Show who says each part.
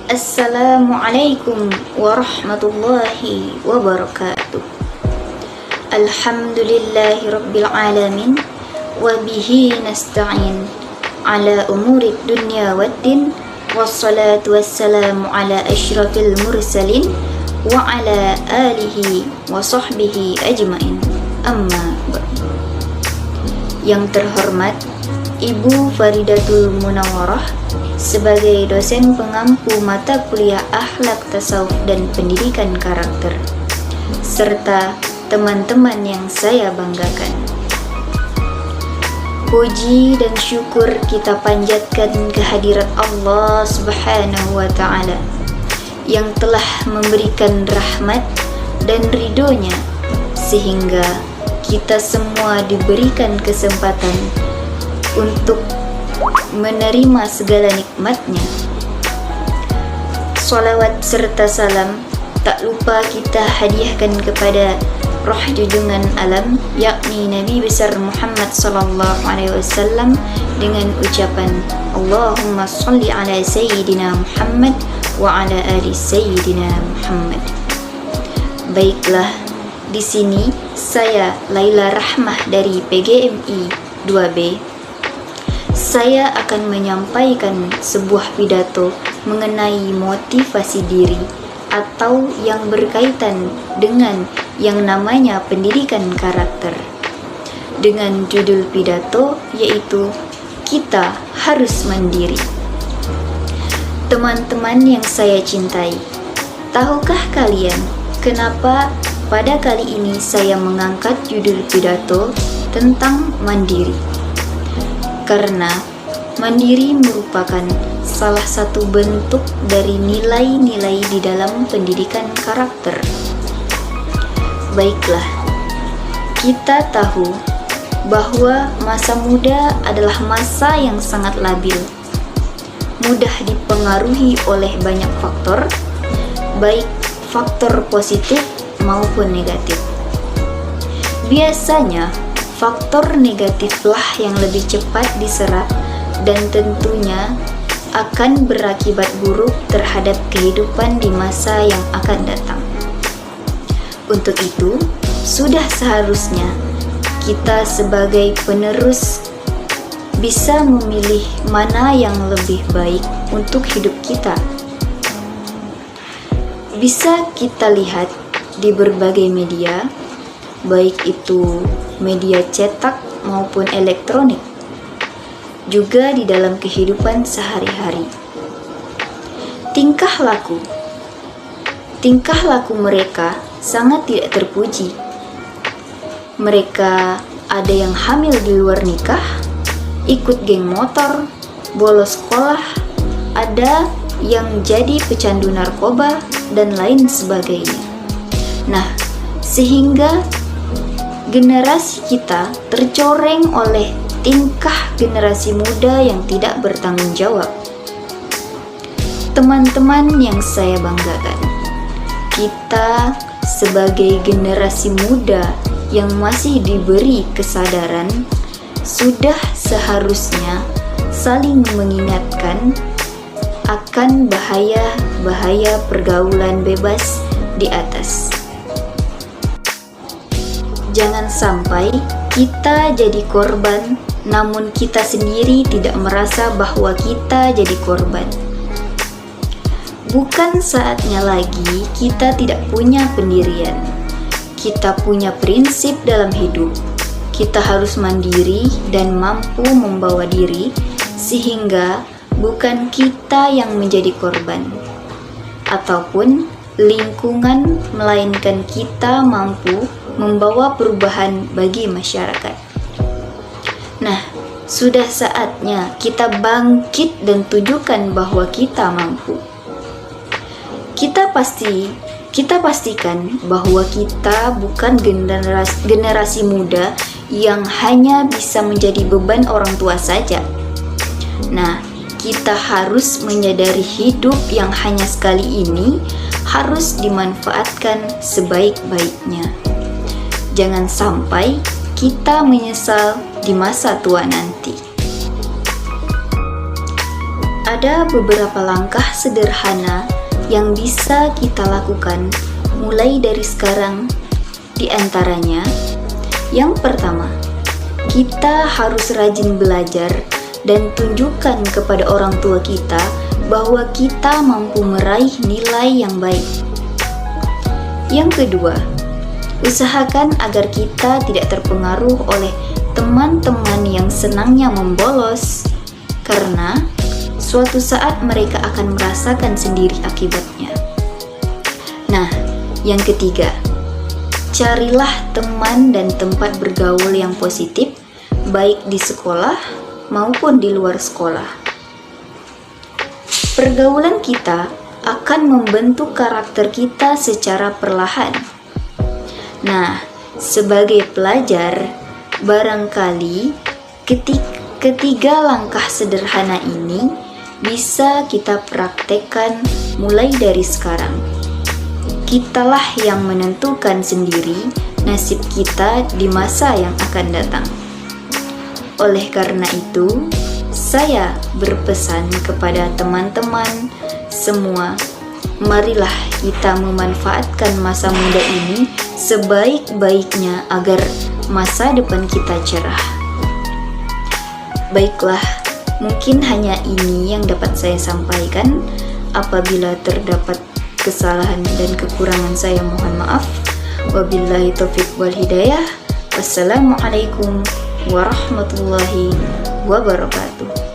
Speaker 1: Assalamualaikum warahmatullahi wabarakatuh. Alhamdulillahi rabbil alamin, wabihi nasta'in ala umurid dunya waddin, wassalatu wassalamu ala asyrafil mursalin wa ala alihi wa sahbihi ajmain. Amma ba'du. Yang terhormat Ibu Faridatul Munawwarah sebagai dosen pengampu mata kuliah akhlak tasawuf dan pendidikan karakter, serta teman-teman yang saya banggakan. Puji dan syukur kita panjatkan kehadirat Allah Subhanahu wa Ta'ala yang telah memberikan rahmat dan ridhonya sehingga kita semua diberikan kesempatan untuk menerima segala nikmatnya. Salawat serta salam tak lupa kita hadiahkan kepada roh junjungan alam, yakni Nabi besar Muhammad sallallahu alaihi wasallam dengan ucapan Allahumma sholli ala sayyidina Muhammad wa ala ali sayyidina Muhammad. Baiklah, di sini saya Laila Rahmah dari PGMI 2B. Saya akan menyampaikan sebuah pidato mengenai motivasi diri atau yang berkaitan dengan yang namanya pendidikan karakter, dengan judul pidato yaitu Kita Harus Mandiri. Teman-teman yang saya cintai, tahukah kalian kenapa pada kali ini saya mengangkat judul pidato tentang mandiri? Karena mandiri merupakan salah satu bentuk dari nilai-nilai di dalam pendidikan karakter. Baiklah, kita tahu bahwa masa muda adalah masa yang sangat labil, mudah dipengaruhi oleh banyak faktor, baik faktor positif maupun negatif. Biasanya faktor negatiflah yang lebih cepat diserap dan tentunya akan berakibat buruk terhadap kehidupan di masa yang akan datang. Untuk itu, sudah seharusnya kita sebagai penerus bisa memilih mana yang lebih baik untuk hidup kita. Bisa kita lihat di berbagai media, baik itu media cetak maupun elektronik, juga di dalam kehidupan sehari-hari. Tingkah laku mereka sangat tidak terpuji. Mereka ada yang hamil di luar nikah, ikut geng motor, bolos sekolah, ada yang jadi pecandu narkoba, dan lain sebagainya. Nah, sehingga generasi kita tercoreng oleh tingkah generasi muda yang tidak bertanggung jawab. Teman-teman yang saya banggakan, kita sebagai generasi muda yang masih diberi kesadaran, sudah seharusnya saling mengingatkan akan bahaya-bahaya pergaulan bebas di atas. Jangan sampai kita jadi korban, namun kita sendiri tidak merasa bahwa kita jadi korban. Bukan saatnya lagi kita tidak punya pendirian. Kita punya prinsip dalam hidup. Kita harus mandiri dan mampu membawa diri, sehingga bukan kita yang menjadi korban, ataupun lingkungan, melainkan kita mampu membawa perubahan bagi masyarakat. Nah, sudah saatnya kita bangkit dan tunjukkan bahwa kita mampu. Kita pastikan bahwa kita bukan generasi muda yang hanya bisa menjadi beban orang tua saja. Nah, kita harus menyadari hidup yang hanya sekali ini harus dimanfaatkan sebaik-baiknya. Jangan sampai kita menyesal di masa tua nanti. Ada beberapa langkah sederhana yang bisa kita lakukan mulai dari sekarang. Di antaranya, yang pertama, kita harus rajin belajar dan tunjukkan kepada orang tua kita bahwa kita mampu meraih nilai yang baik. Yang kedua, usahakan agar kita tidak terpengaruh oleh teman-teman yang senangnya membolos, karena suatu saat mereka akan merasakan sendiri akibatnya. Nah, yang ketiga, carilah teman dan tempat bergaul yang positif, baik di sekolah maupun di luar sekolah. Pergaulan kita akan membentuk karakter kita secara perlahan. Nah, sebagai pelajar, barangkali ketiga langkah sederhana ini bisa kita praktekkan mulai dari sekarang. Kitalah yang menentukan sendiri nasib kita di masa yang akan datang. Oleh karena itu, saya berpesan kepada teman-teman semua, marilah kita memanfaatkan masa muda ini sebaik-baiknya agar masa depan kita cerah. Baiklah, mungkin hanya ini yang dapat saya sampaikan. Apabila terdapat kesalahan dan kekurangan, saya mohon maaf. Wabillahi taufiq wal hidayah. Wassalamualaikum warahmatullahi wabarakatuh.